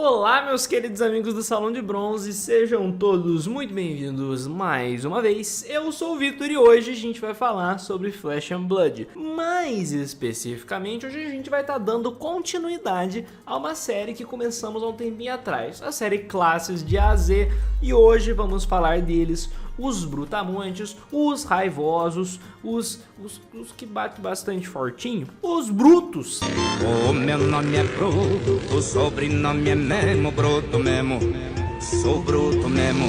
Olá, meus queridos amigos do Salão de Bronze, sejam todos muito bem-vindos mais uma vez. Eu sou o Victor e hoje a gente vai falar sobre Flesh and Blood. Mais especificamente, hoje a gente vai estar dando continuidade a uma série que começamos há um tempinho atrás, a série Classes de A a Z, e hoje vamos falar deles, os brutamontes, os raivosos, os que batem bastante fortinho, os brutos. O meu nome é Bruto, o sobrenome é Memo, Bruto mesmo, sou bruto mesmo.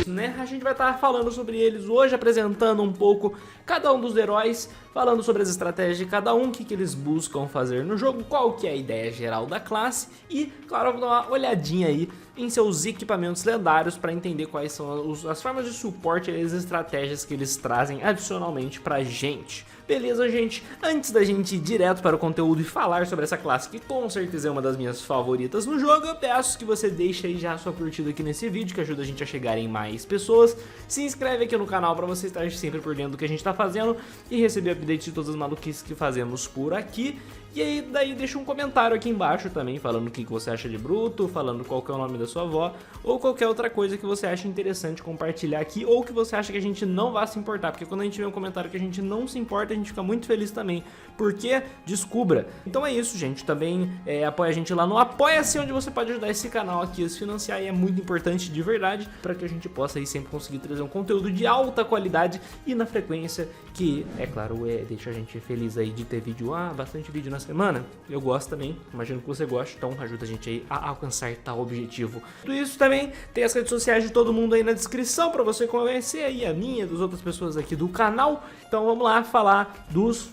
Né? A gente vai estar falando sobre eles hoje, apresentando um pouco cada um dos heróis, falando sobre as estratégias de cada um, o que eles buscam fazer no jogo, qual que é a ideia geral da classe e, claro, vou dar uma olhadinha aí em seus equipamentos lendários para entender quais são as formas de suporte e as estratégias que eles trazem adicionalmente pra gente. Beleza, gente? Antes da gente ir direto para o conteúdo e falar sobre essa classe, que com certeza é uma das minhas favoritas no jogo, eu peço que você deixe aí já a sua curtida aqui nesse vídeo, que ajuda a gente a chegar em mais pessoas. Se inscreve aqui no canal para você estar sempre por dentro do que a gente está fazendo e receber updates de todas as maluquices que fazemos por aqui. E aí, daí deixa um comentário aqui embaixo também, falando o que você acha de Bruto, falando qual que é o nome da sua avó, ou qualquer outra coisa que você acha interessante compartilhar aqui, ou que você acha que a gente não vai se importar, porque quando a gente vê um comentário que a gente não se importa, a gente fica muito feliz também, porque descubra. Então é isso, gente, também apoia a gente lá no Apoia-se, onde você pode ajudar esse canal aqui a se financiar, e é muito importante de verdade, para que a gente possa aí sempre conseguir trazer um conteúdo de alta qualidade e na frequência que, é claro, deixa a gente feliz aí de ter vídeo, bastante vídeo na semana. Eu gosto também, imagino que você goste, então ajuda a gente aí a alcançar tal objetivo. Tudo isso também tem as redes sociais de todo mundo aí na descrição para você conhecer aí a minha, das outras pessoas aqui do canal. Então vamos lá falar dos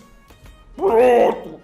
brutos.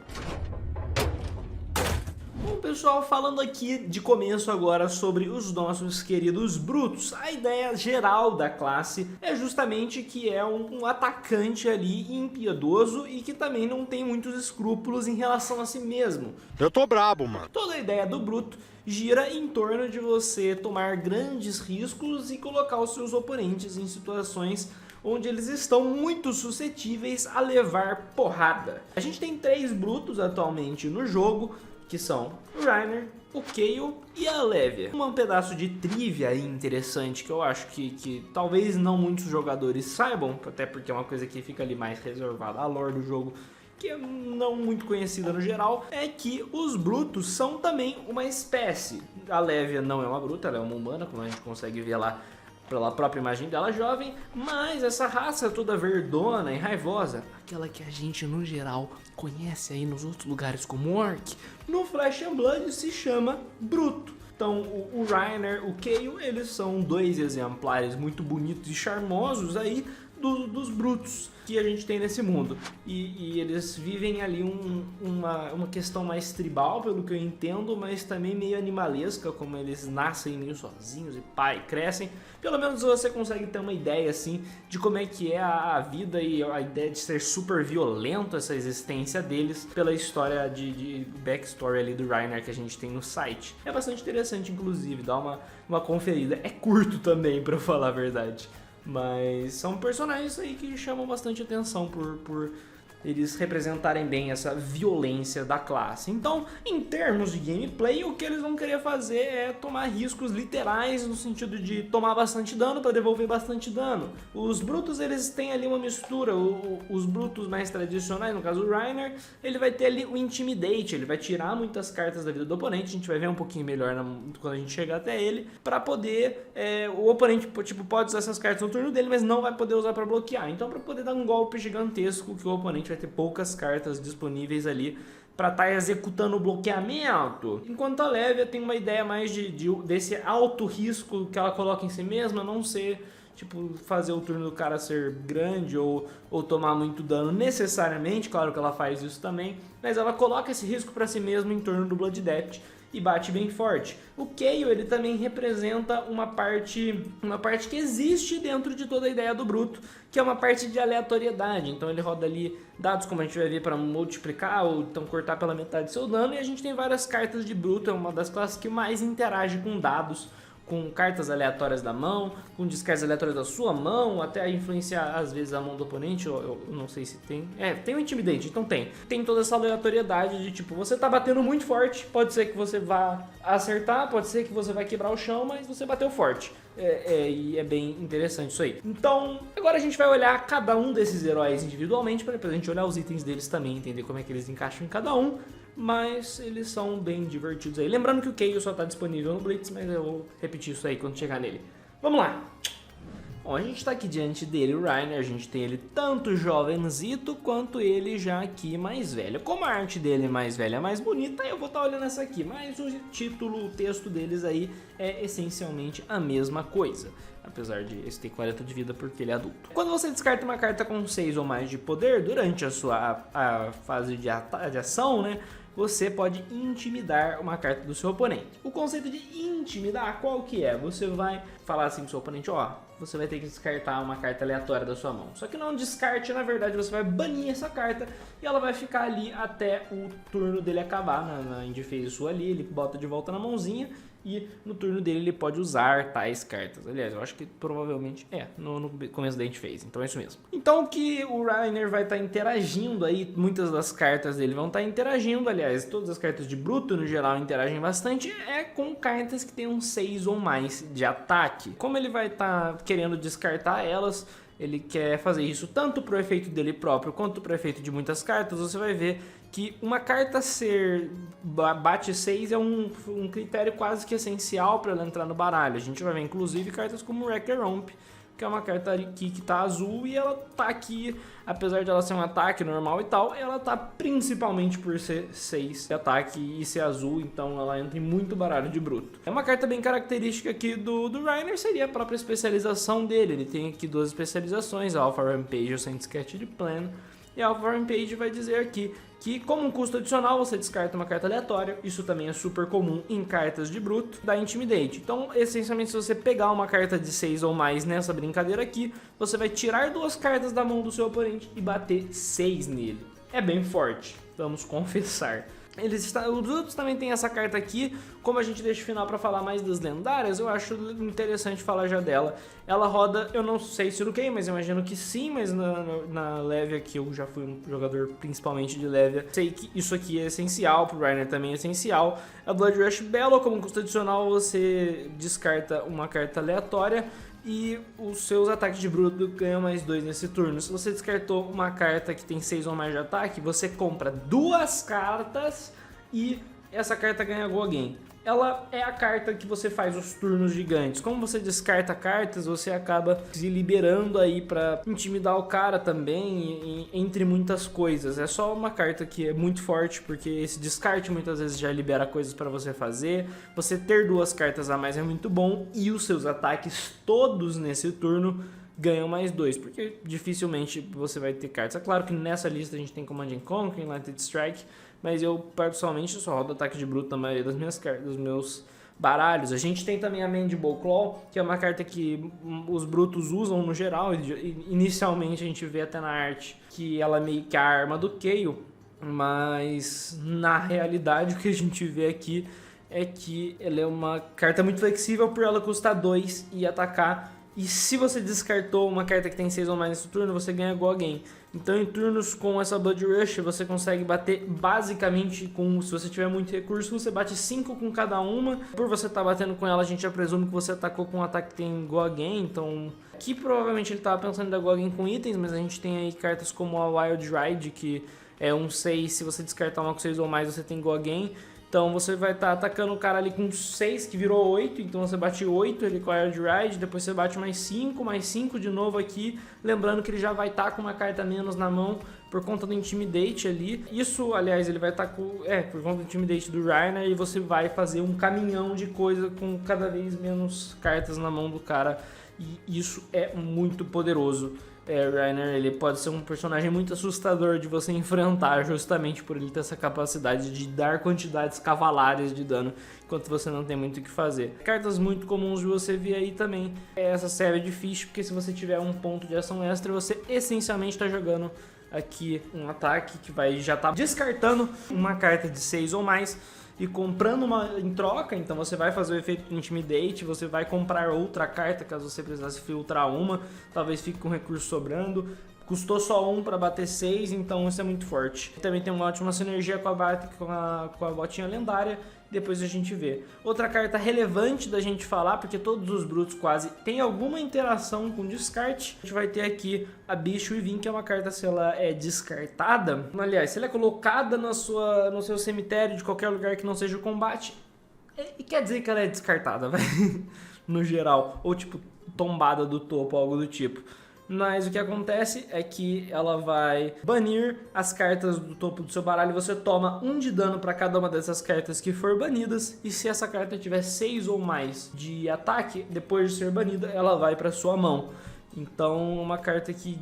Bom, pessoal, falando aqui de começo agora sobre os nossos queridos brutos, a ideia geral da classe é justamente que é um atacante ali impiedoso e que também não tem muitos escrúpulos em relação a si mesmo. Eu tô brabo, mano. Toda a ideia do bruto gira em torno de você tomar grandes riscos e colocar os seus oponentes em situações onde eles estão muito suscetíveis a levar porrada. A gente tem 3 brutos atualmente no jogo, que são o Reiner, o Kayle e a Alevia. Um pedaço de trivia aí interessante que eu acho que talvez não muitos jogadores saibam, até porque é uma coisa que fica ali mais reservada à lore do jogo, que é não muito conhecida no geral, é que os brutos são também uma espécie. A Alevia não é uma bruta, ela é uma humana, como a gente consegue ver lá pela própria imagem dela jovem, mas essa raça toda verdona e raivosa, aquela que a gente no geral conhece aí nos outros lugares como Orc, no Flesh and Blood se chama bruto. Então o Reiner, o Kayle, eles são 2 exemplares muito bonitos e charmosos aí dos brutos que a gente tem nesse mundo, e eles vivem ali uma questão mais tribal, pelo que eu entendo, mas também meio animalesca, como eles nascem meio sozinhos e crescem. Pelo menos você consegue ter uma ideia assim de como é que é a vida e a ideia de ser super violento essa existência deles pela história de backstory ali do Reiner que a gente tem no site. É bastante interessante, inclusive, dá uma conferida. É curto também, pra eu falar a verdade. Mas são personagens aí que chamam bastante atenção por eles representarem bem essa violência da classe. Então, em termos de gameplay, o que eles vão querer fazer é tomar riscos literais, no sentido de tomar bastante dano para devolver bastante dano. Os brutos, eles têm ali uma mistura. Os brutos mais tradicionais, no caso o Reiner, ele vai ter ali o Intimidate, ele vai tirar muitas cartas da vida do oponente, a gente vai ver um pouquinho melhor quando a gente chegar até ele, para poder, o oponente pode usar essas cartas no turno dele, mas não vai poder usar para bloquear. Então, para poder dar um golpe gigantesco que o oponente vai ter poucas cartas disponíveis ali para estar executando o bloqueamento. Enquanto a Alevia tem uma ideia mais desse alto risco que ela coloca em si mesma, não ser, tipo, fazer o turno do cara ser grande ou tomar muito dano necessariamente, claro que ela faz isso também, mas ela coloca esse risco para si mesma em torno do Blood Debt e bate bem forte. O Kayle, ele também representa uma parte que existe dentro de toda a ideia do bruto, que é uma parte de aleatoriedade. Então ele roda ali dados, como a gente vai ver, para multiplicar ou então cortar pela metade seu dano, e a gente tem várias cartas de bruto, é uma das classes que mais interage com dados, com cartas aleatórias da mão, com descartes aleatórios da sua mão, até influenciar às vezes a mão do oponente, eu não sei se tem. Tem o Intimidate, então tem toda essa aleatoriedade de tipo, você tá batendo muito forte, pode ser que você vá acertar, pode ser que você vai quebrar o chão, mas você bateu forte. E é bem interessante isso aí. Então, agora a gente vai olhar cada um desses heróis individualmente, para depois a gente olhar os itens deles também, entender como é que eles encaixam em cada um. Mas eles são bem divertidos aí. Lembrando que o Kayle só está disponível no Blitz, mas eu vou repetir isso aí quando chegar nele. Vamos lá! Bom, a gente está aqui diante dele, o Reiner. A gente tem ele tanto jovenzito quanto ele já aqui mais velho. Como a arte dele é mais velha, mais bonita, eu vou estar olhando essa aqui. Mas o título, o texto deles aí é essencialmente a mesma coisa. Apesar de esse ter 40 de vida porque ele é adulto. Quando você descarta uma carta com 6 ou mais de poder durante a sua fase de ação, né? Você pode intimidar uma carta do seu oponente. O conceito de intimidar, qual que é? Você vai falar assim pro seu oponente, ó, você vai ter que descartar uma carta aleatória da sua mão. Só que não descarte, na verdade, você vai banir essa carta e ela vai ficar ali até o turno dele acabar, na end phase sua ali, ele bota de volta na mãozinha e no turno dele ele pode usar tais cartas. Aliás, eu acho que provavelmente no começo da end phase, então é isso mesmo. Então o que o Reiner vai estar interagindo aí, muitas das cartas dele vão estar interagindo, aliás, todas as cartas de Bruto no geral interagem bastante, com cartas que tem um 6 ou mais de ataque. Como ele vai estar querendo descartar elas, ele quer fazer isso tanto para o efeito dele próprio quanto para o efeito de muitas cartas. Você vai ver que uma carta ser bate 6 é um critério quase que essencial para ela entrar no baralho. A gente vai ver inclusive cartas como Wrecker Romp, que é uma carta aqui que tá azul e ela tá aqui, apesar de ela ser um ataque normal e tal, ela tá principalmente por ser 6 de ataque e ser azul, então ela entra em muito baralho de Bruto. É uma carta bem característica aqui do Reiner, seria a própria especialização dele. Ele tem aqui 2 especializações, a Alpha Rampage e o Saint Sketch de Plan. E a Alpha Rampage vai dizer aqui que como um custo adicional você descarta uma carta aleatória, isso também é super comum em cartas de Bruto, da Intimidate. Então, essencialmente, se você pegar uma carta de 6 ou mais nessa brincadeira aqui, você vai tirar 2 cartas da mão do seu oponente e bater 6 nele. É bem forte, vamos confessar. Os outros também tem essa carta aqui, como a gente deixa o final para falar mais das lendárias, eu acho interessante falar já dela. Ela roda, eu não sei se no Kayle, mas eu imagino que sim, mas na Levia, que eu já fui um jogador principalmente de Levia, sei que isso aqui é essencial, pro Reiner também é essencial. A Blood Rush Bellow, como custo adicional, você descarta uma carta aleatória e os seus ataques de Bruto ganham mais 2 nesse turno. Se você descartou uma carta que tem 6 ou mais de ataque, você compra 2 cartas e essa carta ganha Go Again. Ela é a carta que você faz os turnos gigantes. Como você descarta cartas, você acaba se liberando aí pra intimidar o cara também, entre muitas coisas. É só uma carta que é muito forte, porque esse descarte muitas vezes já libera coisas pra você fazer. Você ter 2 cartas a mais é muito bom, e os seus ataques todos nesse turno ganham mais 2, porque dificilmente você vai ter cartas. É claro que nessa lista a gente tem Command and Conquer, Enlightened Strike, mas eu pessoalmente só rodo ataque de Bruto na maioria das minhas cartas, dos meus baralhos. A gente tem também a Mandible Claw, que é uma carta que os Brutos usam no geral. Inicialmente a gente vê até na arte que ela é meio que a arma do Kayle, mas na realidade o que a gente vê aqui é que ela é uma carta muito flexível por ela custar 2 e atacar. E se você descartou uma carta que tem 6 ou mais nesse turno, você ganha Go Again. Então em turnos com essa Blood Rush você consegue bater basicamente se você tiver muito recurso, você bate 5 com cada uma. Por você estar batendo com ela, a gente já presume que você atacou com um ataque que tem Go Again. Então aqui provavelmente ele estava pensando em dar Go Again com itens, mas a gente tem aí cartas como a Wild Ride, que é um 6, se você descartar uma com 6 ou mais você tem Go Again. Então você vai estar atacando o cara ali com 6, que virou 8, então você bate 8 ele com a Wild Ride, depois você bate mais 5 de novo aqui, lembrando que ele já vai estar com uma carta menos na mão por conta do Intimidate ali. Isso, aliás, ele vai estar por conta do Intimidate do Reiner, e você vai fazer um caminhão de coisa com cada vez menos cartas na mão do cara, e isso é muito poderoso. Reiner, ele pode ser um personagem muito assustador de você enfrentar, justamente por ele ter essa capacidade de dar quantidades cavalares de dano enquanto você não tem muito o que fazer. Cartas muito comuns de você ver aí também é essa Savage Fish, porque se você tiver um ponto de ação extra, você essencialmente está jogando aqui um ataque que vai já tá descartando uma carta de 6 ou mais. e comprando uma em troca, então você vai fazer o efeito Intimidate, você vai comprar outra carta caso você precisasse filtrar uma, talvez fique com recurso sobrando. Custou só 1 para bater 6, então isso é muito forte. Também tem uma ótima sinergia com a botinha lendária, depois a gente vê. Outra carta relevante da gente falar, porque todos os brutos quase têm alguma interação com descarte. A gente vai ter aqui a Bicho e Vin, que é uma carta, se ela é descartada, aliás, se ela é colocada no seu cemitério de qualquer lugar que não seja o combate, quer dizer que ela é descartada, vai, no geral, ou tipo tombada do topo, algo do tipo. Mas o que acontece é que ela vai banir as cartas do topo do seu baralho. Você toma 1 de dano para cada uma dessas cartas que for banidas. E se essa carta tiver 6 ou mais de ataque, depois de ser banida, ela vai para sua mão. Então, uma carta que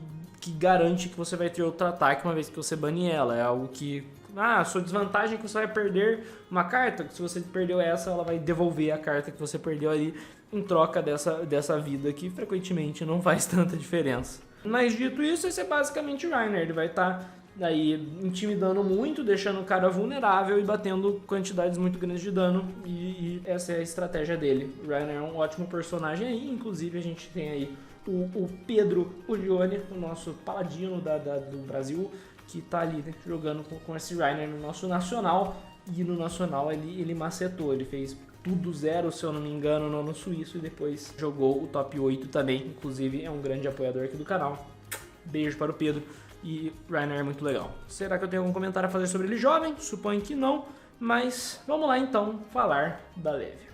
garante que você vai ter outro ataque uma vez que você banir ela. É algo que... a sua desvantagem é que você vai perder uma carta, que se você perdeu essa, ela vai devolver a carta que você perdeu ali em troca dessa vida, que frequentemente não faz tanta diferença. Mas dito isso, esse é basicamente o Reiner. Ele vai estar aí intimidando muito, deixando o cara vulnerável e batendo quantidades muito grandes de dano, e essa é a estratégia dele. O Reiner é um ótimo personagem aí, inclusive a gente tem aí o Pedro Ulione, o nosso paladino do Brasil, que tá ali, né, jogando com esse Reiner no nosso Nacional, e no Nacional ele macetou, ele fez tudo 0, se eu não me engano, no suíço, e depois jogou o top 8 também, inclusive é um grande apoiador aqui do canal. Beijo para o Pedro, e Reiner é muito legal. Será que eu tenho algum comentário a fazer sobre ele jovem? Suponho que não, mas vamos lá então falar da Levia.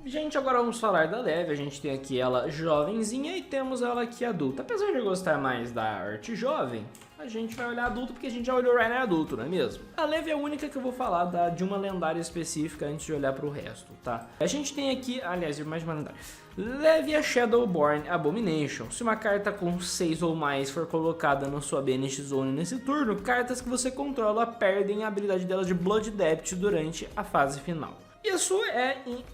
Gente, agora vamos falar da Levia. A gente tem aqui ela jovenzinha e temos ela aqui adulta. Apesar de eu gostar mais da arte jovem, a gente vai olhar adulto porque a gente já olhou o Reiner adulto, não é mesmo? A Levia é a única que eu vou falar de uma lendária específica antes de olhar pro resto, tá? A gente tem aqui, aliás, mais de uma lendária. Levia Shadowborn Abomination. Se uma carta com 6 ou mais for colocada na sua Banish Zone nesse turno, cartas que você controla perdem a habilidade delas de Blood Debt durante a fase final. Isso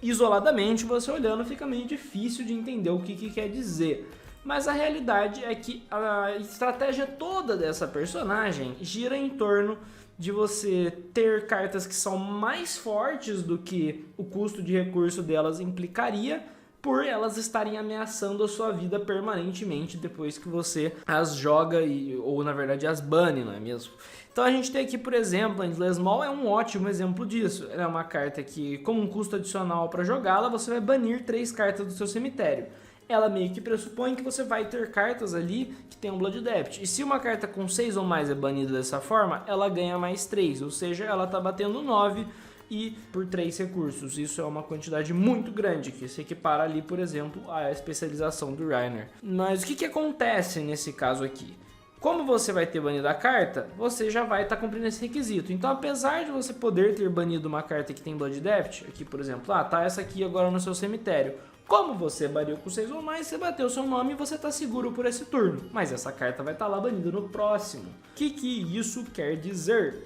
isoladamente, você olhando, fica meio difícil de entender o que quer dizer. Mas a realidade é que a estratégia toda dessa personagem gira em torno de você ter cartas que são mais fortes do que o custo de recurso delas implicaria, por elas estarem ameaçando a sua vida permanentemente depois que você as joga, ou na verdade as bane, não é mesmo? Então a gente tem aqui, por exemplo, a Endless Maw é um ótimo exemplo disso. Ela é uma carta que, como um custo adicional para jogá-la, você vai banir 3 cartas do seu cemitério. Ela meio que pressupõe que você vai ter cartas ali que tem um Blood Debt. E se uma carta com 6 ou mais é banida dessa forma, ela ganha mais 3, ou seja, ela está batendo 9 e por 3 recursos. Isso é uma quantidade muito grande, que se equipara ali, por exemplo, à especialização do Reiner. Mas o que acontece nesse caso aqui? Como você vai ter banido a carta, você já vai estar cumprindo esse requisito. Então, apesar de você poder ter banido uma carta que tem Blood Debt, aqui por exemplo, tá essa aqui agora no seu cemitério. Como você baniu com 6 ou mais, você bateu seu nome e você está seguro por esse turno. Mas essa carta vai estar lá banida no próximo. O que isso quer dizer?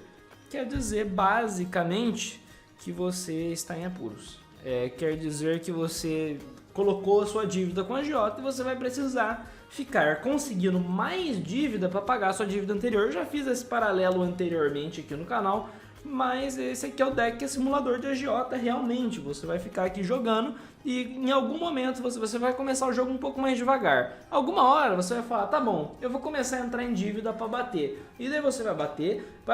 Quer dizer basicamente que você está em apuros. Quer dizer que você colocou a sua dívida com a agiota e você vai precisar ficar conseguindo mais dívida para pagar a sua dívida anterior. Eu já fiz esse paralelo anteriormente aqui no canal, mas esse aqui é o deck que é simulador de agiota realmente. Você vai ficar aqui jogando e em algum momento você vai começar o jogo um pouco mais devagar. Alguma hora você vai falar, tá bom, eu vou começar a entrar em dívida para bater. E daí você vai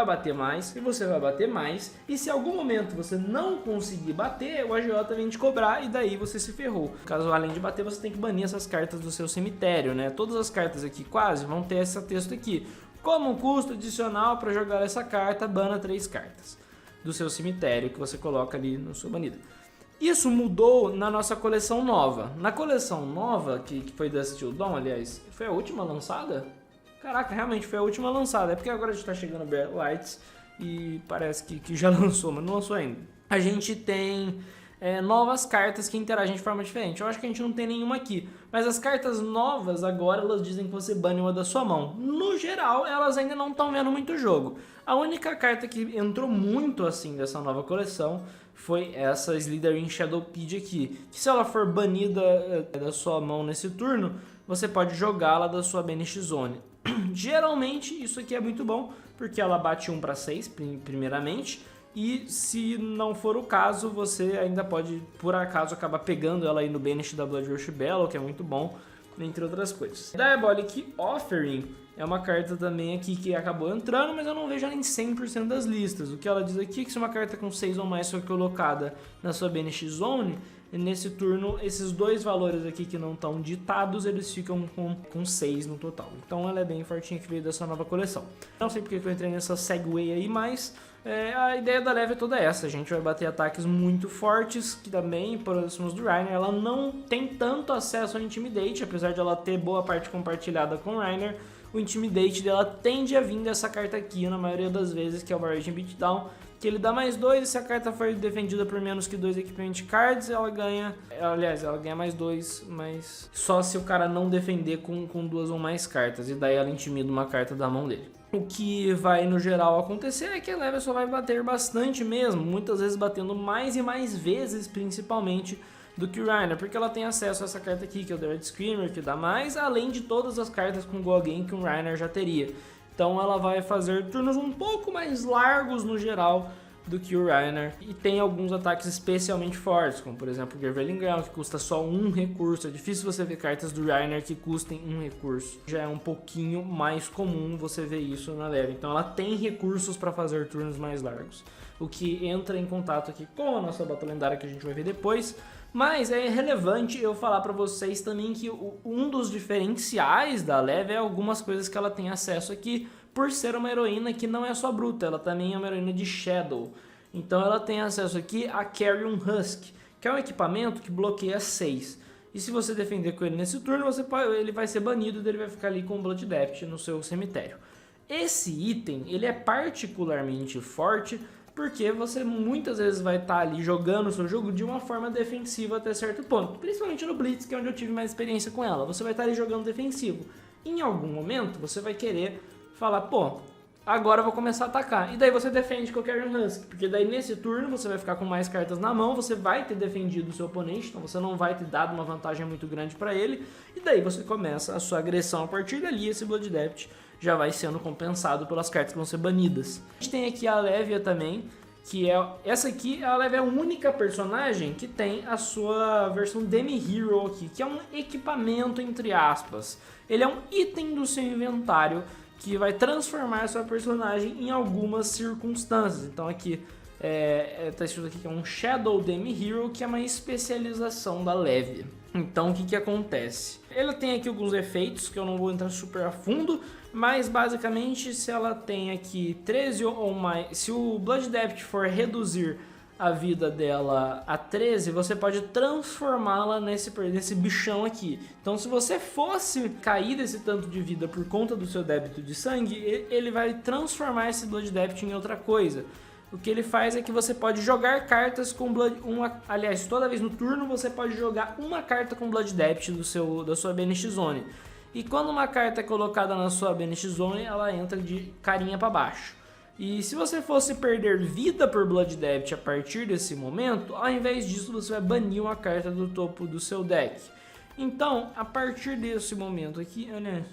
bater mais, e você vai bater mais. E se em algum momento você não conseguir bater, o agiota vem te cobrar e daí você se ferrou. Caso além de bater, você tem que banir essas cartas do seu cemitério, né? Todas as cartas aqui quase vão ter esse texto aqui. Como um custo adicional para jogar essa carta, bana 3 cartas do seu cemitério que você coloca ali no seu banido. Isso mudou na nossa coleção nova. Na coleção nova, que foi da Steel Dawn, aliás, foi a última lançada? Caraca, realmente foi a última lançada. É porque agora a gente tá chegando no Lights e parece que já lançou, mas não lançou ainda. A gente tem novas cartas que interagem de forma diferente. Eu acho que a gente não tem nenhuma aqui. Mas as cartas novas agora, elas dizem que você bane uma da sua mão. No geral, elas ainda não estão vendo muito jogo. A única carta que entrou muito assim dessa nova coleção foi essa Slithering Shadowpedia aqui. Que se ela for banida da sua mão nesse turno, você pode jogá-la da sua Banish Zone. Geralmente isso aqui é muito bom, porque ela bate 1 para 6 primeiramente. E se não for o caso, você ainda pode, por acaso, acabar pegando ela aí no Banish da Blood Rush Bellow, que é muito bom, entre outras coisas. Diabolic Offering é uma carta também aqui que acabou entrando, mas eu não vejo ela em 100% das listas. O que ela diz aqui é que se uma carta com 6 ou mais for colocada na sua Banish Zone, nesse turno, esses dois valores aqui que não estão ditados, eles ficam com 6 no total. Então ela é bem fortinha, que veio dessa nova coleção. Não sei porque que eu entrei nessa segue aí, mas a ideia da leve é toda essa. A gente vai bater ataques muito fortes, que também, próximos do Reiner, ela não tem tanto acesso ao Intimidate, apesar de ela ter boa parte compartilhada com o Reiner. O Intimidate dela tende a vir dessa carta aqui, na maioria das vezes, que é o Barrage Beatdown, que ele dá mais 2, e se a carta for defendida por menos que 2 Equipment Cards, ela ganha... Aliás, ela ganha mais 2, mas só se o cara não defender com 2 ou mais cartas, e daí ela intimida uma carta da mão dele. O que vai, no geral, acontecer é que a leve só vai bater bastante mesmo, muitas vezes batendo mais e mais vezes, principalmente, do que o Reiner, porque ela tem acesso a essa carta aqui, que é o Dread Screamer, que dá mais, além de todas as cartas com Go Again que o Reiner já teria. Então ela vai fazer turnos um pouco mais largos no geral do que o Reiner. E tem alguns ataques especialmente fortes, como por exemplo o Gerveiling Ground, que custa só 1 recurso. É difícil você ver cartas do Reiner que custem 1 recurso. Já é um pouquinho mais comum você ver isso na leve. Então ela tem recursos para fazer turnos mais largos. O que entra em contato aqui com a nossa Bota Lendária, que a gente vai ver depois. Mas é relevante eu falar para vocês também que um dos diferenciais da leve é algumas coisas que ela tem acesso aqui, por ser uma heroína que não é só bruta, ela também é uma heroína de Shadow. Então ela tem acesso aqui a Carrion Husk, que é um equipamento que bloqueia 6. E se você defender com ele nesse turno, ele vai ser banido e ele vai ficar ali com Blood Depth no seu cemitério. Esse item ele é particularmente forte, porque você muitas vezes vai estar ali jogando o seu jogo de uma forma defensiva até certo ponto. Principalmente no Blitz, que é onde eu tive mais experiência com ela. Você vai estar ali jogando defensivo. Em algum momento, você vai querer falar, pô, agora eu vou começar a atacar. E daí você defende com o Carrion Husk, porque daí nesse turno você vai ficar com mais cartas na mão, você vai ter defendido o seu oponente, então você não vai ter dado uma vantagem muito grande para ele. E daí você começa a sua agressão a partir dali, esse Blood Depth já vai sendo compensado pelas cartas que vão ser banidas. A gente tem aqui a Lévia também, que é essa aqui, a Lévia é a única personagem que tem a sua versão Demi-Hero aqui, que é um equipamento entre aspas. Ele é um item do seu inventário que vai transformar a sua personagem em algumas circunstâncias. Então aqui tá escrito aqui que é um Shadow Demi-Hero, que é uma especialização da Lévia. Então o que acontece? Ela tem aqui alguns efeitos que eu não vou entrar super a fundo, mas basicamente se ela tem aqui 13 ou mais, se o Blood Depth for reduzir a vida dela a 13, você pode transformá-la nesse bichão aqui. Então se você fosse cair desse tanto de vida por conta do seu débito de sangue, ele vai transformar esse Blood Depth em outra coisa. O que ele faz é que você pode jogar cartas com Blood... aliás, toda vez no turno você pode jogar uma carta com Blood Depth da sua Banish Zone. E quando uma carta é colocada na sua Banish Zone, ela entra de carinha para baixo. E se você fosse perder vida por Blood Depth a partir desse momento, ao invés disso você vai banir uma carta do topo do seu deck. Então, a partir desse momento aqui, olha...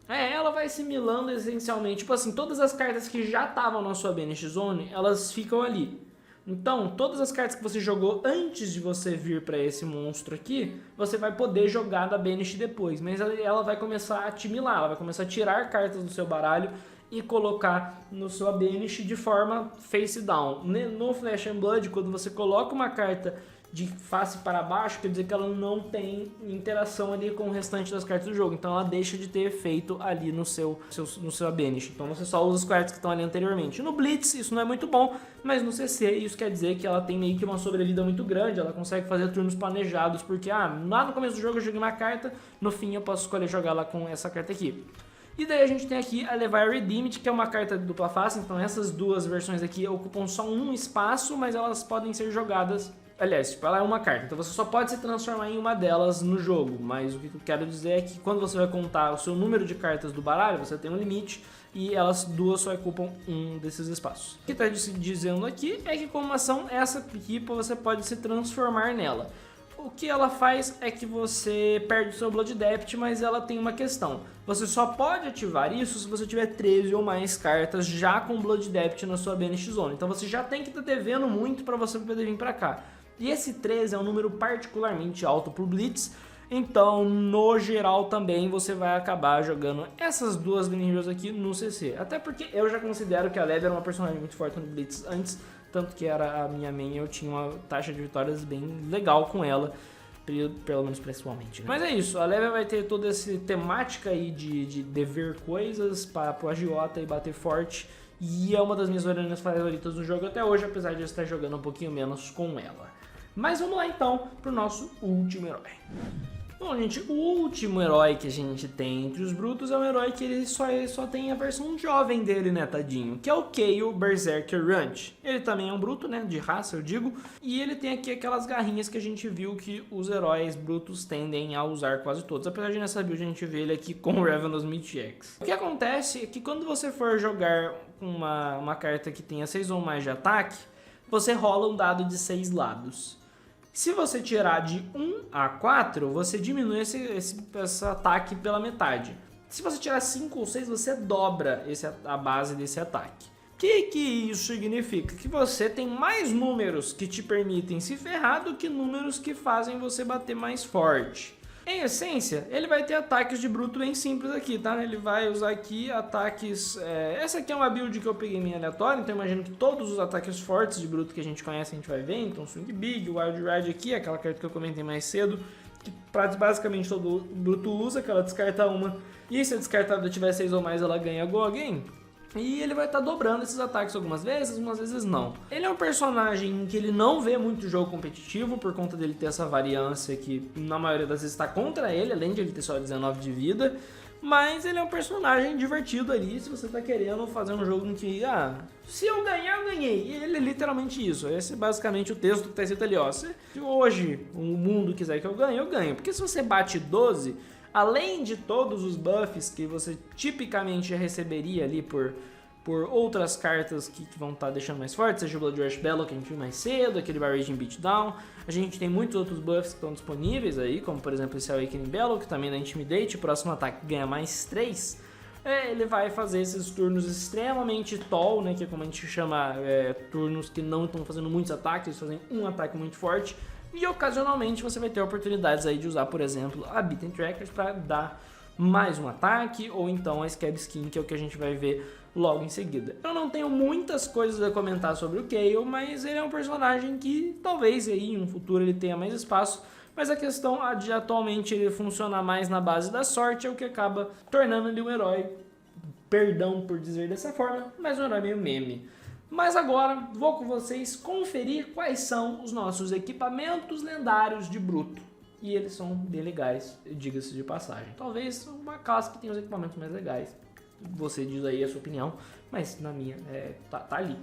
ela vai assimilando essencialmente, tipo assim, todas as cartas que já estavam na sua Banish Zone, elas ficam ali. Então, todas as cartas que você jogou antes de você vir para esse monstro aqui, você vai poder jogar da Banish depois. Mas ela vai começar a assimilar, ela vai começar a tirar cartas do seu baralho e colocar no seu Banish de forma face down. No Flesh and Blood, quando você coloca uma carta de face para baixo, quer dizer que ela não tem interação ali com o restante das cartas do jogo, então ela deixa de ter efeito ali no seu Banish, então você só usa as cartas que estão ali anteriormente. No Blitz isso não é muito bom, mas no CC isso quer dizer que ela tem meio que uma sobrevida muito grande, ela consegue fazer turnos planejados, porque lá no começo do jogo eu joguei uma carta, no fim eu posso escolher jogar lá com essa carta aqui. E daí a gente tem aqui a Leviathan Redeemed, que é uma carta de dupla face, então essas duas versões aqui ocupam só um espaço, mas elas podem ser jogadas. Aliás, ela é uma carta, então você só pode se transformar em uma delas no jogo, mas o que eu quero dizer é que quando você vai contar o seu número de cartas do baralho, você tem um limite e elas duas só ocupam um desses espaços. O que está dizendo aqui é que como ação essa aqui você pode se transformar nela. o que ela faz é que você perde o seu Blood Debt, mas ela tem uma questão. Você só pode ativar isso se você tiver 13 ou mais cartas já com Blood Debt na sua Banish Zone. Então você já tem que estar devendo muito para você poder vir para cá. E esse 13 é um número particularmente alto pro Blitz, então no geral também você vai acabar jogando essas duas Green Heroes aqui no CC. Até porque eu já considero que a Leve era uma personagem muito forte no Blitz antes, tanto que era a minha main, eu tinha uma taxa de vitórias bem legal com ela, pelo menos pessoalmente, né? Mas é isso, a Leve vai ter toda essa temática aí de dever coisas para o agiota e bater forte, e é uma das minhas heroínas favoritas do jogo até hoje, apesar de eu estar jogando um pouquinho menos com ela. Mas vamos lá então pro nosso último herói. Bom, gente, o último herói que a gente tem entre os brutos é um herói que ele só tem a versão jovem dele, né, tadinho? Que é o Kayle Berserker Runt. Ele também é um bruto, né, de raça, eu digo. E ele tem aqui aquelas garrinhas que a gente viu que os heróis brutos tendem a usar quase todos. Apesar de nessa build a gente vê ele aqui com o Ravenous Myth-X. O que acontece é que quando você for jogar uma carta que tenha 6 ou mais de ataque, você rola um dado de 6 lados. Se você tirar de 1 a 4, você diminui esse ataque pela metade. Se você tirar 5 ou 6, você dobra a base desse ataque. O que isso significa? Que você tem mais números que te permitem se ferrar do que números que fazem você bater mais forte. Em essência, ele vai ter ataques de bruto bem simples aqui, tá? Ele vai usar aqui ataques... essa aqui é uma build que eu peguei minha aleatória, então eu imagino que todos os ataques fortes de bruto que a gente conhece a gente vai ver. Então Swing Big, Wild Ride aqui, aquela carta que eu comentei mais cedo, que basicamente todo bruto usa, que ela descarta uma. E se a descartada tiver 6 ou mais, ela ganha Go Again. E ele vai estar dobrando esses ataques algumas vezes não. Ele é um personagem que ele não vê muito jogo competitivo, por conta dele ter essa variância que na maioria das vezes está contra ele, além de ele ter só 19 de vida. Mas ele é um personagem divertido ali, se você está querendo fazer um jogo em que, se eu ganhar, eu ganhei. E ele é literalmente isso, esse é basicamente o texto que está escrito ali, ó. Se hoje o mundo quiser que eu ganhe, eu ganho. Porque se você bate 12... além de todos os buffs que você tipicamente receberia ali por outras cartas que vão estar deixando mais forte, seja o Blood Rush Bellow que a gente viu mais cedo, aquele Barraging Beatdown, a gente tem muitos outros buffs que estão disponíveis aí, como por exemplo esse Awakening Bellow, que também dá Intimidate, o próximo ataque ganha mais 3, ele vai fazer esses turnos extremamente tall, né, que é como a gente chama, turnos que não estão fazendo muitos ataques, eles fazem um ataque muito forte. E ocasionalmente você vai ter oportunidades aí de usar, por exemplo, a Beaten Trackers para dar mais um ataque, ou então a Scab Skin, que é o que a gente vai ver logo em seguida. Eu não tenho muitas coisas a comentar sobre o Kayle, mas ele é um personagem que talvez aí em um futuro ele tenha mais espaço, mas a questão de atualmente ele funcionar mais na base da sorte é o que acaba tornando ele um herói, perdão por dizer dessa forma, mas um herói meio meme. Mas agora vou com vocês conferir quais são os nossos equipamentos lendários de bruto. E eles são bem legais, diga-se de passagem. Talvez uma classe que tenha os equipamentos mais legais. Você diz aí a sua opinião, mas na minha tá ali.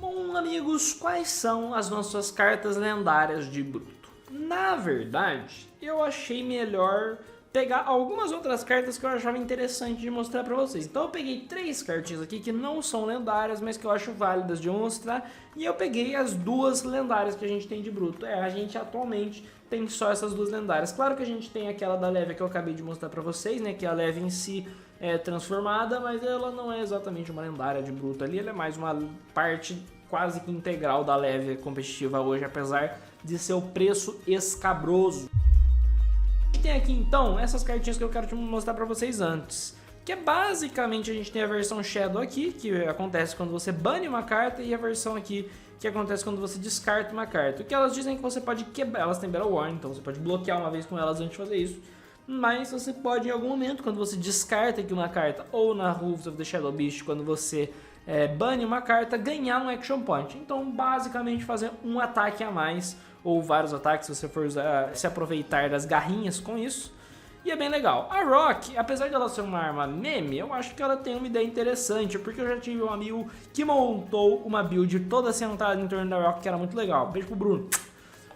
Bom, amigos, quais são as nossas cartas lendárias de bruto? Na verdade, eu achei melhor pegar algumas outras cartas que eu achava interessante de mostrar pra vocês. Então eu peguei 3 cartinhas aqui que não são lendárias, mas que eu acho válidas de eu mostrar. E eu peguei as 2 lendárias que a gente tem de bruto. A gente atualmente tem só essas 2 lendárias. Claro que a gente tem aquela da Leve que eu acabei de mostrar pra vocês, né? Que a Leve em si é transformada, mas ela não é exatamente uma lendária de bruto ali. Ela é mais uma parte quase que integral da Leve competitiva hoje, apesar de seu preço escabroso. Tem aqui então essas cartinhas que eu quero te mostrar pra vocês antes, que é basicamente a gente tem a versão Shadow aqui, que acontece quando você bane uma carta, e a versão aqui que acontece quando você descarta uma carta. O que elas dizem é que você pode quebrar, elas têm Battle Warning, então você pode bloquear uma vez com elas antes de fazer isso, mas você pode em algum momento, quando você descarta aqui uma carta, ou na Hooves of the Shadow Beast, quando você bane uma carta, ganhar um Action Point. Então basicamente fazer um ataque a mais, ou vários ataques se você for se aproveitar das garrinhas com isso. E é bem legal. A Rock, apesar de ela ser uma arma meme, eu acho que ela tem uma ideia interessante, porque eu já tive um amigo que montou uma build toda centrada em torno da Rock, que era muito legal. Beijo pro Bruno.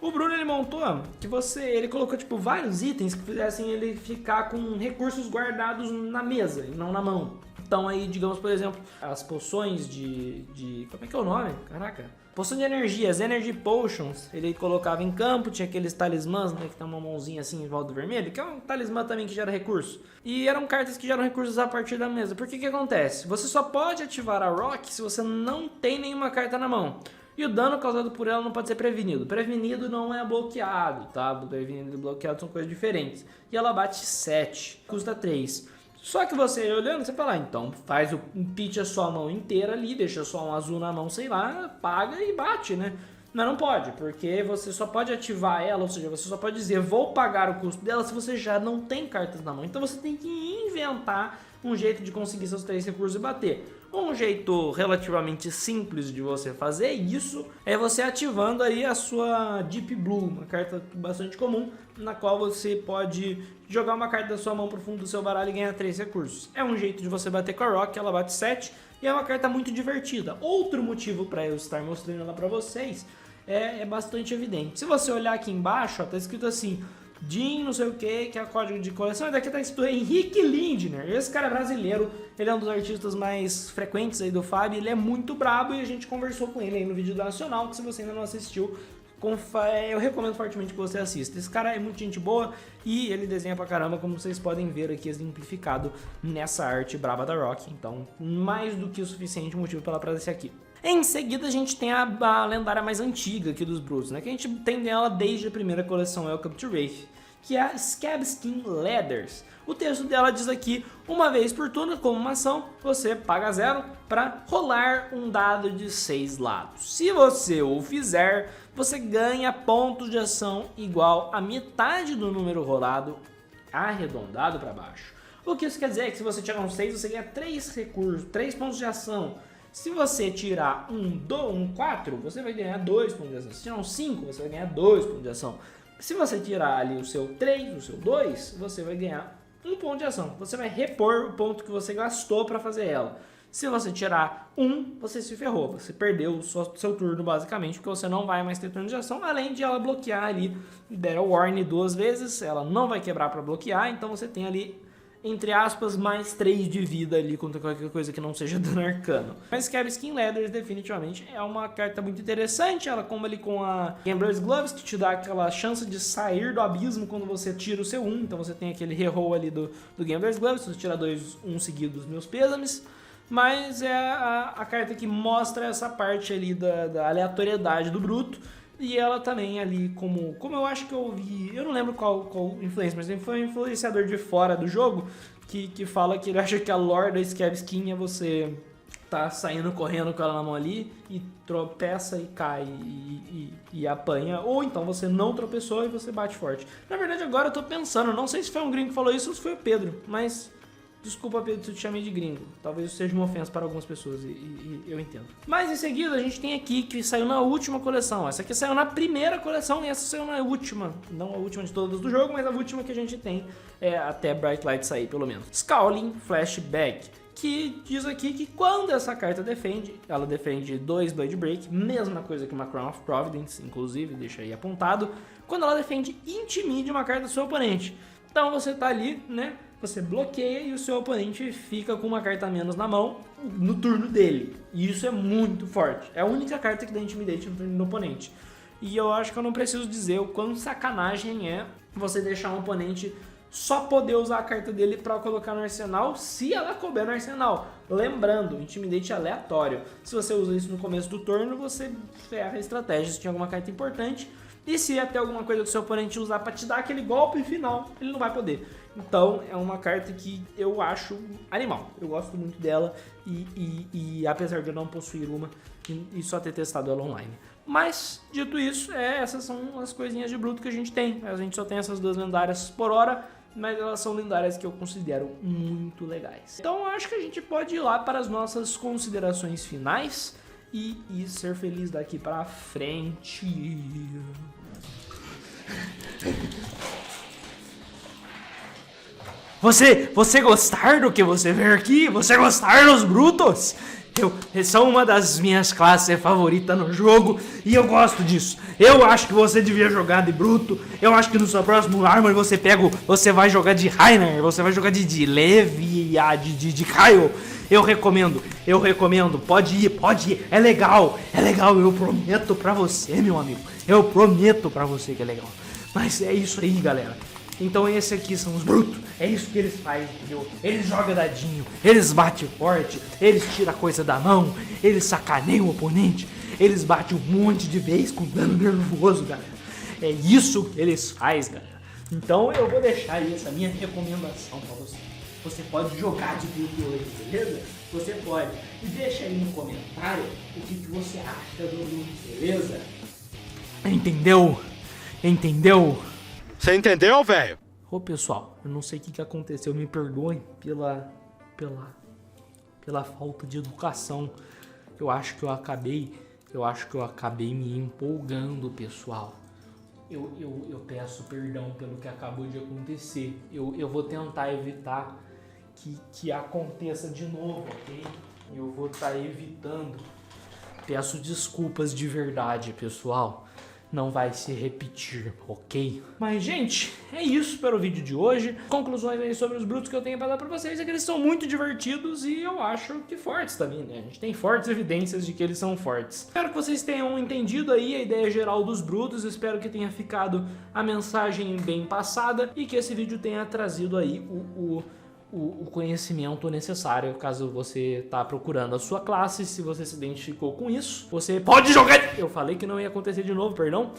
O Bruno, ele montou que ele colocou tipo vários itens que fizessem ele ficar com recursos guardados na mesa e não na mão. Então aí, digamos, por exemplo, as poções de como é que é o nome? Caraca. Poção de energia, as Energy Potions, ele colocava em campo, tinha aqueles talismãs, né, que tem uma mãozinha assim em volta do vermelho, que é um talismã também que gera recurso. E eram cartas que geram recursos a partir da mesa. Por que acontece? Você só pode ativar a Rock se você não tem nenhuma carta na mão. E o dano causado por ela não pode ser prevenido. Prevenido não é bloqueado, tá? Prevenido e bloqueado são coisas diferentes. E ela bate 7, custa 3. Só que você olhando, você fala, então faz pitch a sua mão inteira ali, deixa só um azul na mão, sei lá, paga e bate, né? Mas não pode, porque você só pode ativar ela, ou seja, você só pode dizer vou pagar o custo dela se você já não tem cartas na mão. Então você tem que inventar um jeito de conseguir seus 3 recursos e bater. Um jeito relativamente simples de você fazer isso é você ativando aí a sua Deep Blue, uma carta bastante comum, na qual você pode jogar uma carta da sua mão pro fundo do seu baralho e ganhar 3 recursos. É um jeito de você bater com a Rock, ela bate 7 e é uma carta muito divertida. Outro motivo para eu estar mostrando ela para vocês é bastante evidente. Se você olhar aqui embaixo, ó, tá escrito assim, Jim não sei o que é código de coleção, e daqui tá escrito Henrique Lindner. Esse cara é brasileiro, ele é um dos artistas mais frequentes aí do Fab, ele é muito brabo e a gente conversou com ele aí no vídeo do Nacional, que se você ainda não assistiu, eu recomendo fortemente que você assista. Esse cara é muito gente boa e ele desenha pra caramba, como vocês podem ver aqui exemplificado nessa arte braba da Rock, então mais do que o suficiente motivo pra ela aparecer aqui. Em seguida a gente tem a lendária mais antiga aqui dos Brutos, né? Que a gente tem dela desde a primeira coleção Welcome to Wraith, que é a Scabskin Leathers. O texto dela diz aqui, uma vez por turno, como uma ação, você paga 0 para rolar um dado de 6 lados. Se você o fizer, você ganha pontos de ação igual a metade do número rolado, arredondado para baixo. O que isso quer dizer é que se você tirar um 6, você ganha 3 recursos, 3 pontos de ação. Se você tirar um 4, você vai ganhar 2 pontos de ação. Se tirar um 5, você vai ganhar 2 pontos de ação. Se você tirar ali o seu 3, o seu 2, você vai ganhar 1 ponto de ação. Você vai repor o ponto que você gastou para fazer ela. Se você tirar 1, você se ferrou. Você perdeu o seu turno basicamente, porque você não vai mais ter turno de ação. Além de ela bloquear ali, der warning 2 vezes, ela não vai quebrar para bloquear. Então você tem ali, entre aspas, mais 3 de vida ali contra qualquer coisa que não seja dano arcano. Mas Scabskin Leathers definitivamente é uma carta muito interessante. Ela comba ali com a Gambler's Gloves, que te dá aquela chance de sair do abismo quando você tira o seu 1. Então você tem aquele reroll ali do Gambler's Gloves. Se você tirar 1 seguidos, meus pêsames. Mas é a carta que mostra essa parte ali da aleatoriedade do Bruto. E ela também ali, como eu acho que eu vi, eu não lembro qual influência, mas foi um influenciador de fora do jogo que fala que ele acha que a lore da Scabskin é você tá saindo correndo com ela na mão ali e tropeça e cai e apanha, ou então você não tropeçou e você bate forte. Na verdade agora eu tô pensando, não sei se foi um gringo que falou isso ou se foi o Pedro, mas desculpa, Pedro, se eu te chamei de gringo. Talvez isso seja uma ofensa para algumas pessoas e eu entendo. Mas em seguida a gente tem aqui que saiu na última coleção. Essa aqui saiu na primeira coleção e essa saiu na última. Não a última de todas do jogo, mas a última que a gente tem até Bright Light sair, pelo menos. Scowling Flashback, que diz aqui que quando essa carta defende, ela defende 2 Blade Break, mesma coisa que uma Crown of Providence, inclusive, deixa aí apontado. Quando ela defende, intimide uma carta do seu oponente. Então você tá ali, né? Você bloqueia e o seu oponente fica com uma carta a menos na mão no turno dele. E isso é muito forte. É a única carta que dá Intimidate no turno do oponente. E eu acho que eu não preciso dizer o quão sacanagem é você deixar um oponente só poder usar a carta dele para colocar no arsenal se ela couber no arsenal. Lembrando, Intimidate é aleatório. Se você usa isso no começo do turno, você ferra a estratégia se tinha alguma carta importante. E se até alguma coisa do seu oponente usar para te dar aquele golpe final, ele não vai poder. Então é uma carta que eu acho animal. Eu gosto muito dela e apesar de eu não possuir uma e só ter testado ela online. Mas, dito isso, essas são as coisinhas de bruto que a gente tem. A gente só tem essas 2 lendárias por hora, mas elas são lendárias que eu considero muito legais. Então eu acho que a gente pode ir lá para as nossas considerações finais e ser feliz daqui pra frente. Você gostar do que você vê aqui? Você gostar dos brutos? São uma das minhas classes favoritas no jogo e eu gosto disso. Eu acho que você devia jogar de bruto. Eu acho que no seu próximo Armor você vai jogar de Rainer, você vai jogar de Levi, de Kyle. Eu recomendo, pode ir, é legal, eu prometo pra você, meu amigo, eu prometo pra você que é legal. Mas é isso aí, galera. Então esse aqui são os brutos, é isso que eles fazem, entendeu? Eles jogam dadinho, eles batem forte, eles tiram a coisa da mão, eles sacaneiam o oponente, eles batem um monte de vez com dano nervoso, galera. É isso que eles fazem, galera. Então eu vou deixar aí essa minha recomendação pra você. Você pode jogar de bruto hoje, beleza? Você pode. E deixa aí no comentário o que você acha do bruto, beleza? Entendeu? Você entendeu, velho? Ô pessoal, eu não sei o que aconteceu, me perdoem pela falta de educação. Eu acho que eu acabei me empolgando, pessoal. Eu peço perdão pelo que acabou de acontecer. Eu vou tentar evitar que aconteça de novo, ok? Eu vou estar evitando. Peço desculpas de verdade, pessoal. Não vai se repetir, ok? Mas, gente, é isso para o vídeo de hoje. Conclusões aí sobre os brutos que eu tenho para dar para vocês é que eles são muito divertidos e eu acho que fortes também, né? A gente tem fortes evidências de que eles são fortes. Espero que vocês tenham entendido aí a ideia geral dos brutos. Espero que tenha ficado a mensagem bem passada e que esse vídeo tenha trazido aí o conhecimento necessário caso você tá procurando a sua classe. Se você se identificou com isso, você pode jogar... Eu falei que não ia acontecer de novo, perdão.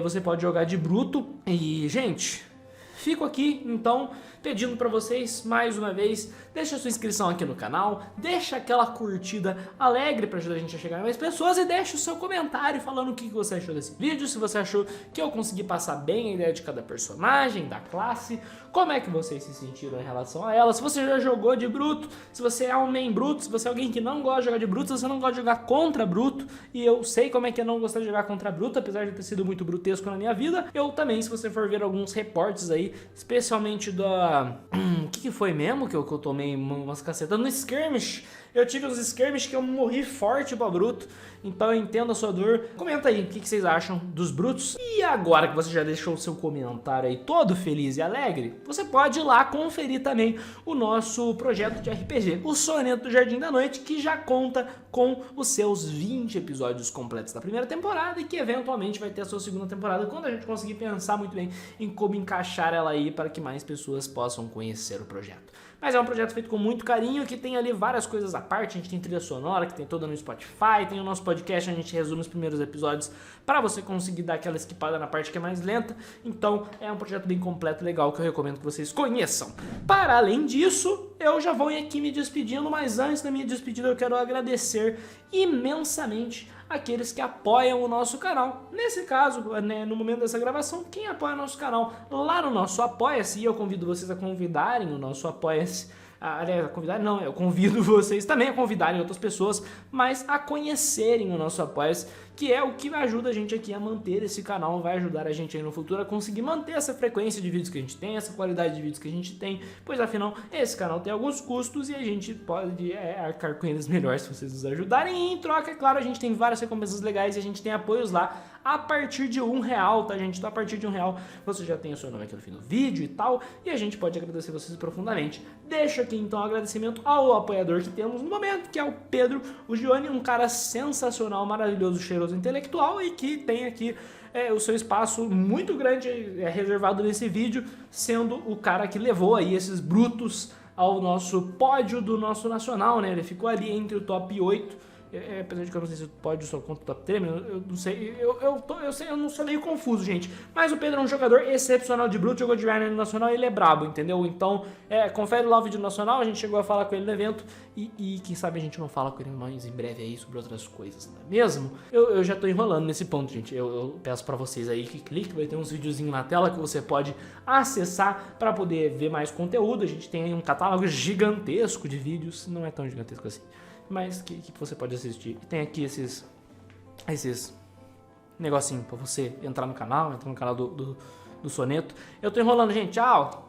Você pode jogar de bruto. E, gente, fico aqui, então, pedindo pra vocês, mais uma vez, deixa a sua inscrição aqui no canal, deixa aquela curtida alegre pra ajudar a gente a chegar a mais pessoas e deixa o seu comentário falando o que você achou desse vídeo, se você achou que eu consegui passar bem a ideia de cada personagem, da classe, como é que vocês se sentiram em relação a ela, se você já jogou de bruto, se você é um main bruto, se você é alguém que não gosta de jogar de bruto, se você não gosta de jogar contra bruto, e eu sei como é que é não gostar de jogar contra bruto, apesar de ter sido muito brutesco na minha vida, eu também, se você for ver alguns reportes aí, especialmente da... O que foi mesmo que eu tomei umas cacetas? No skirmish, eu tive uns skirmish que eu morri forte pra bruto, então eu entendo a sua dor. Comenta aí o que vocês acham dos brutos. E agora que você já deixou o seu comentário aí todo feliz e alegre, você pode ir lá conferir também o nosso projeto de RPG, o Soneto do Jardim da Noite, que já conta com os seus 20 episódios completos da primeira temporada e que eventualmente vai ter a sua segunda temporada quando a gente conseguir pensar muito bem em como encaixar ela aí para que mais pessoas possam conhecer o projeto. Mas é um projeto feito com muito carinho, que tem ali várias coisas à parte. A gente tem trilha sonora, que tem toda no Spotify, tem o nosso podcast, a gente resume os primeiros episódios para você conseguir dar aquela skipada na parte que é mais lenta. Então é um projeto bem completo e legal que eu recomendo que vocês conheçam. Para além disso, eu já vou aqui me despedindo, mas antes da minha despedida eu quero agradecer imensamente aqueles que apoiam o nosso canal. Nesse caso, né, no momento dessa gravação, quem apoia o nosso canal lá no nosso Apoia-se, e eu convido vocês a convidarem o nosso Apoia-se, aliás, a convidar não, eu convido vocês também a convidarem outras pessoas, mas a conhecerem o nosso Apoia-se, que é o que ajuda a gente aqui a manter esse canal, vai ajudar a gente aí no futuro a conseguir manter essa frequência de vídeos que a gente tem, essa qualidade de vídeos que a gente tem, pois afinal esse canal tem alguns custos e a gente pode arcar com eles melhor se vocês nos ajudarem. E em troca, é claro, a gente tem várias recompensas legais e a gente tem apoios lá a partir de R$1, tá, gente? Então a partir de R$1 você já tem o seu nome aqui no fim do vídeo e tal, e a gente pode agradecer vocês profundamente. Deixo aqui então um agradecimento ao apoiador que temos no momento, que é o Pedro, o Gione, um cara sensacional, maravilhoso, cheiroso, intelectual e que tem aqui o seu espaço muito grande reservado nesse vídeo, sendo o cara que levou aí esses brutos ao nosso pódio do nosso nacional, né? Ele ficou ali entre o top 8. Apesar de que eu não sei se pode só contra o top 3, eu não sei, eu não sou meio confuso, gente. Mas o Pedro é um jogador excepcional de bruto, jogou de Rhino no Nacional e ele é brabo, entendeu? Então, confere lá o vídeo nacional, a gente chegou a falar com ele no evento e quem sabe a gente não fala com ele mais em breve aí sobre outras coisas, não é mesmo? Eu já tô enrolando nesse ponto, gente. Eu peço pra vocês aí que clique, vai ter uns videozinhos na tela que você pode acessar pra poder ver mais conteúdo. A gente tem aí um catálogo gigantesco de vídeos, não é tão gigantesco assim, mas que você pode assistir. E tem aqui esses negocinho pra você entrar no canal do Soneto. Eu tô enrolando, gente. Tchau!